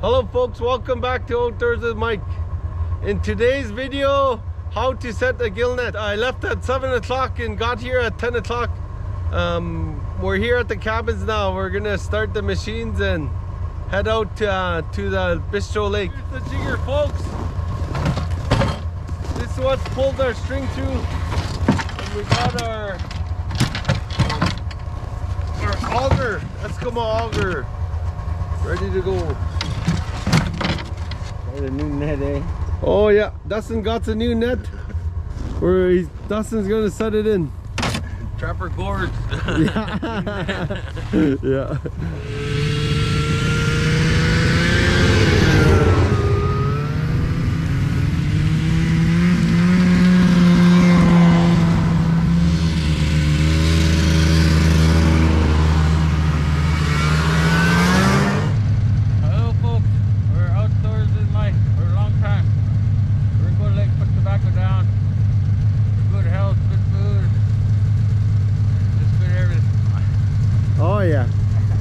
Hello folks, welcome back to Outdoors with Mike. In today's video, how to set a gill net. I left at 7 o'clock and got here at 10 o'clock. We're here at the cabins now. We're gonna start the machines and head out to the Bistro Lake. Here's the jigger, folks. This is what pulled our string through. And we got our auger, Eskimo auger, ready to go. A new net, eh? Oh yeah, Dustin got a new net. Dustin's gonna set it in. Trapper gourds. Yeah. Yeah.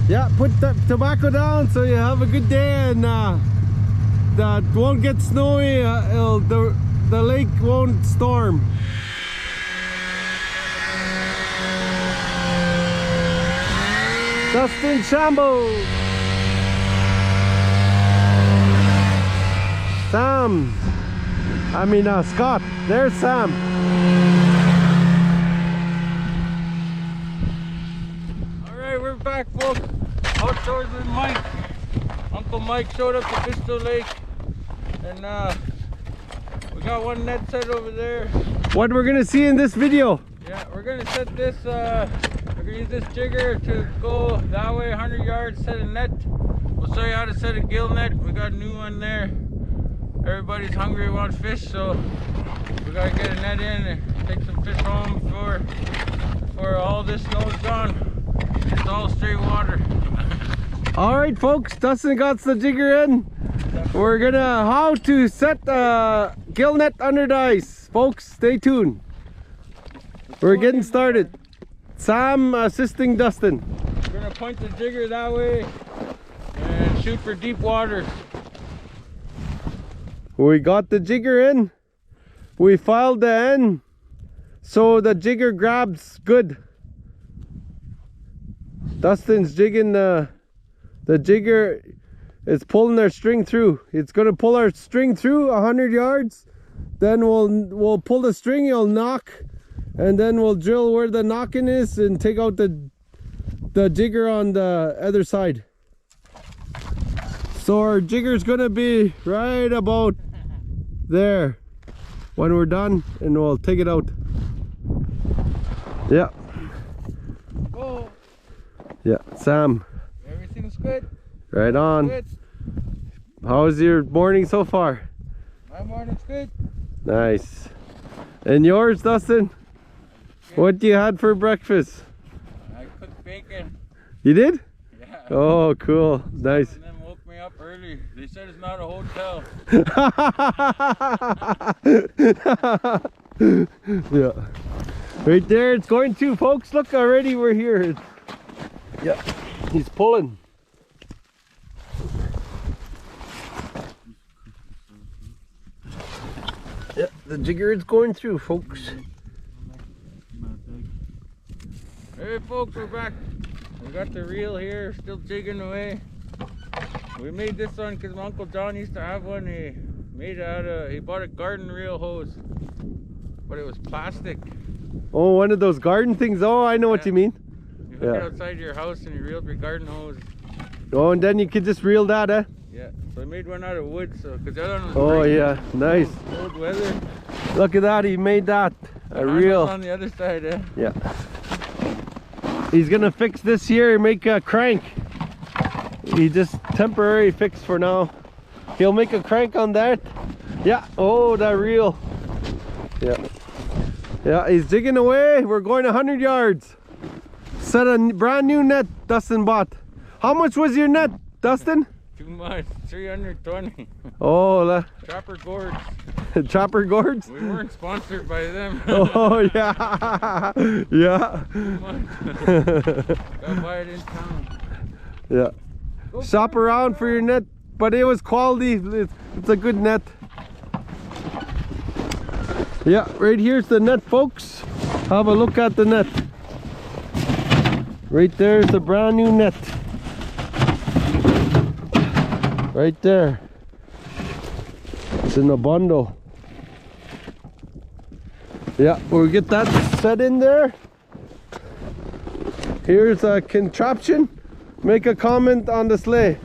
Yeah, put the tobacco down so you have a good day and that won't get snowy. The lake won't storm. Joseph Chambaud. Scott. There's Sam. We're back, folks. Outdoors with Mike. Uncle Mike showed up to Bistro Lake, and we got one net set over there. What we're gonna see in this video? Yeah, we're gonna set this. We're gonna use this jigger to go that way 100 yards, set a net. We'll show you how to set a gill net. We got a new one there. Everybody's hungry, wants fish, so we gotta get a net in and take some fish home before all this snow's gone. It's all straight water. All right, folks, Dustin got the jigger in. We're gonna how to set a gill net under the ice. Folks, stay tuned. We're getting started. Sam assisting Dustin. We're gonna point the jigger that way and shoot for deep waters. We got the jigger in. We filed the end so the jigger grabs good. Dustin's jigging the jigger. It's pulling our string through. It's gonna pull our string through 100 yards. Then we'll pull the string, it'll knock, and then we'll drill where the knocking is and take out the jigger on the other side. So our jigger's gonna be right about there when we're done, and we'll take it out. Yeah. Whoa. Yeah, Sam. Everything's good. Right on. Good. How's your morning so far? My morning's good. Nice. And yours, Dustin? Good. What you had for breakfast? I cooked bacon. You did? Yeah. Oh, cool. Nice. And then woke me up early. They said it's not a hotel. Yeah. Right there, it's going to, folks. Look, already we're here. Yeah, he's pulling. Yeah, the jigger is going through, folks. Hey folks, we're back. We got the reel here, still jigging away. We made this one because my Uncle John used to have one. He made it out of, he bought a garden reel hose, but it was plastic. Oh, one of those garden things. Oh, I know what you mean. You hook it outside your house and you reel your garden hose. Oh, and then you could just reel that, eh? Yeah, so I made one out of wood, so because the other one was nice. Old weather. Look at that, he made that a reel on the other side, eh? Yeah. He's gonna fix this here, make a crank. He just temporary fix for now. He'll make a crank on that. Yeah. Oh, that reel. Yeah. Yeah, he's digging away. We're going 100 yards. Set a brand new net Dustin bought. How much was your net, Dustin? Too much, 320. Oh, Trapper gourds. Trapper gourds? We weren't sponsored by them. Oh, yeah. Yeah. Too much. Gotta buy it in town. Yeah. Shop around for your net, but it was quality. It's a good net. Yeah, right here's the net, folks. Have a look at the net. Right there's the brand new net. Right there. It's in a bundle. Yeah, we'll get that set in there. Here's a contraption. Make a comment on the sleigh.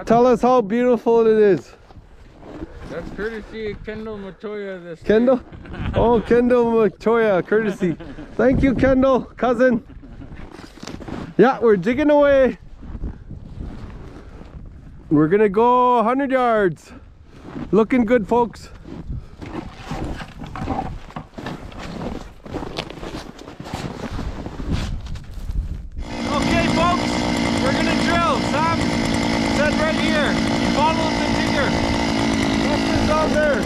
Tell us how beautiful it is. That's courtesy of Kendall Matoya. This Kendall? Oh, Kendall Matoya, courtesy. Thank you, Kendall, cousin. Yeah, we're jigging away. We're gonna go 100 yards. Looking good, folks. Okay, folks, we're gonna drill. Sam said right here, follow the jigger. What's down there?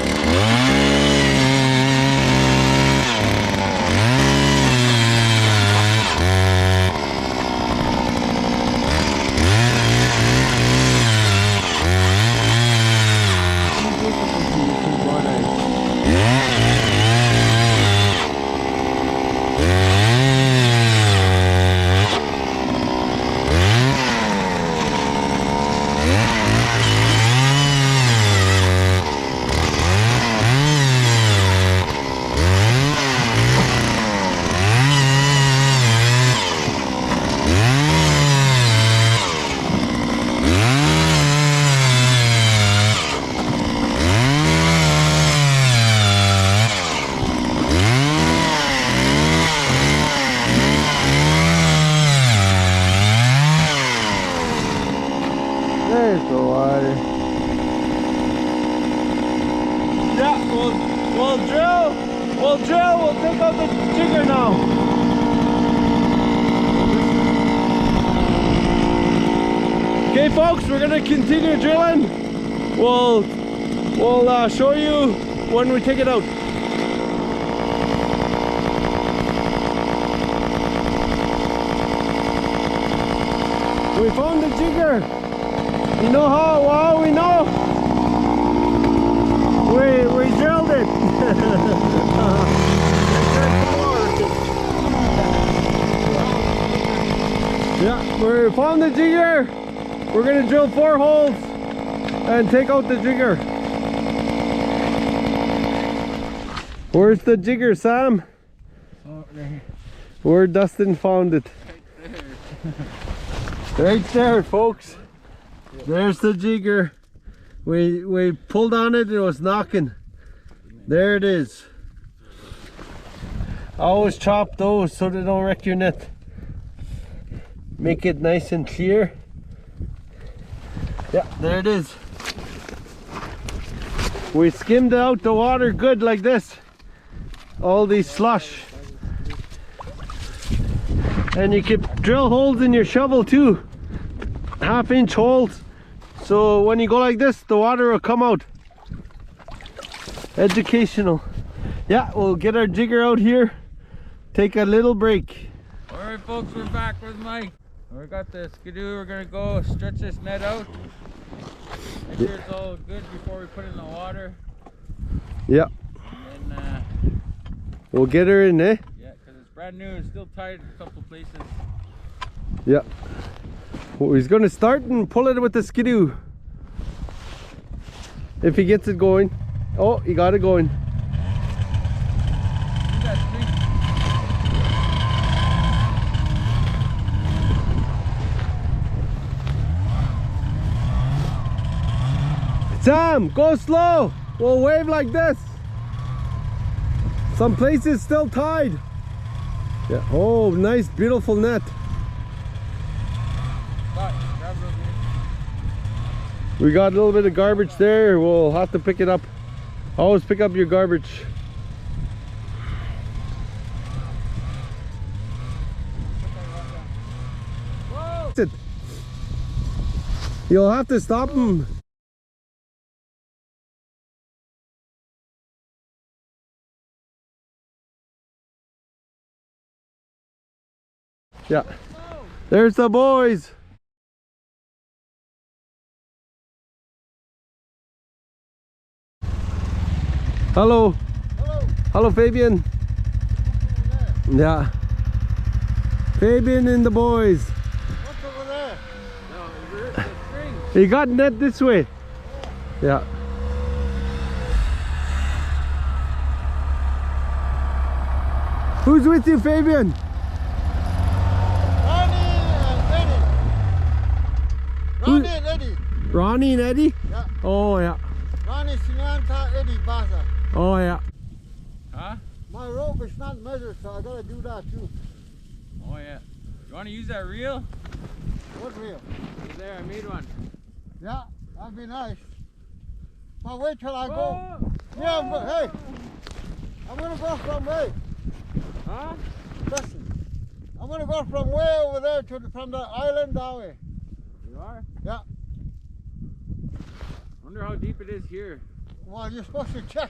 There's the water. Yeah, we'll drill. We'll take out the jigger now. Okay, folks, we're gonna continue drilling. We'll show you when we take it out. We found the jigger. You know how we know? We drilled it. Yeah, we found the jigger. We're gonna drill 4 holes and take out the jigger. Where's the jigger, Sam? Oh, there. Where Dustin found it. Right there, folks. There's the jigger. We pulled on it and it was knocking. There it is. Always chop those so they don't wreck your net. Make it nice and clear. Yeah, there it is. We skimmed out the water good like this. All these slush. And you can drill holes in your shovel too. 1/2-inch holes. So when you go like this, the water will come out. Educational. Yeah, we'll get our jigger out here. Take a little break. Alright, folks, we're back with Mike. We got the skidoo. We're gonna go stretch this net out. Make sure it's all good before we put it in the water. Yeah. And we'll get her in, eh? yeah, because it's brand new. It's still tied in a couple places. Yeah. Well, he's gonna start and pull it with the skidoo. If he gets it going. Oh, he got it going. Sam, go slow. We'll wave like this. Some places still tied. Yeah. Oh, nice, beautiful net. We got a little bit of garbage there. We'll have to pick it up. Always pick up your garbage. Whoa. You'll have to stop him. Yeah. There's the boys. Hello. Hello. Hello, Fabian. Yeah. Fabian and the boys. What's over there? No, reverse the string. He got net this way. Yeah. Who's with you, Fabian? Ronnie and Eddie. Ronnie and Eddie? Yeah. Oh, yeah. Ronnie Sinanta, Eddie Baza. Oh, yeah. Huh? My rope is not measured, so I gotta do that too. Oh yeah. You want to use that reel? What reel? Over there, I made one. Yeah, that'd be nice. But wait till I go. Whoa! Yeah, hey, I'm gonna go from way. Huh? Listen, I'm gonna go from way over there to from the island that way. You are? Yeah. Wonder how deep it is here. Well, you're supposed to check.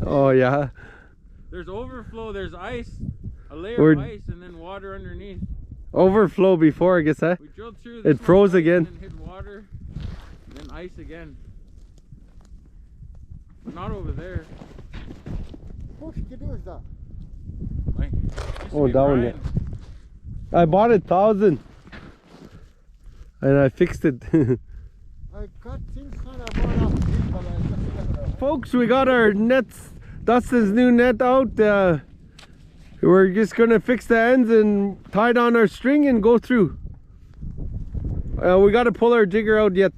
Oh, yeah. There's overflow, there's ice, a layer of ice, and then water underneath. Overflow before, I guess, eh? We drilled through this It froze one, again. and then hit water, and then ice again. But not over there. What should you do is that? Like, Oh, that one, yeah. I bought it 1,000. And I fixed it. I got things kind of brought up deep, but I just Folks, we got our nets, Dustin's new net out. We're just gonna fix the ends and tie it on our string and go through. We gotta pull our jigger out yet.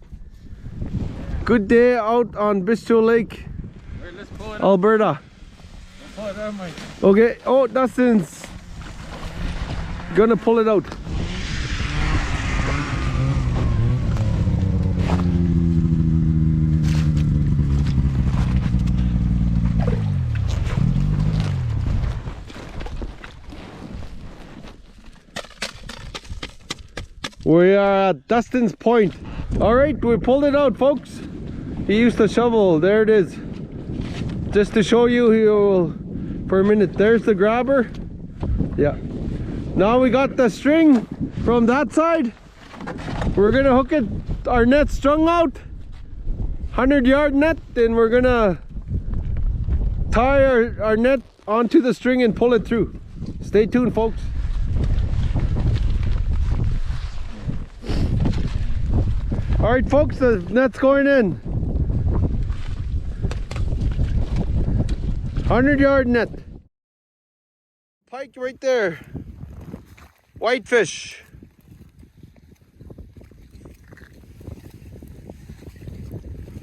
Good day out on Bistro Lake, Wait, let's pull it up. Alberta. Let's pull it up, Mike. Okay, oh, Dustin's gonna pull it out. We are at Dustin's Point. All right, we pulled it out, folks. He used a shovel. There it is. Just to show you, he'll for a minute. There's the grabber. Yeah. Now we got the string from that side. We're gonna hook it, our net strung out, 100-yard net, and we're gonna tie our net onto the string and pull it through. Stay tuned, folks. All right, folks, the net's going in. 100-yard net. Pike right there. Whitefish.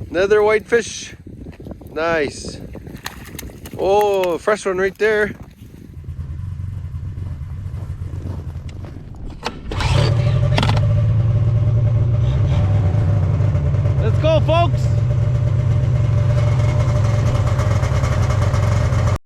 Another whitefish. Nice. Oh, fresh one right there. Let's go, folks.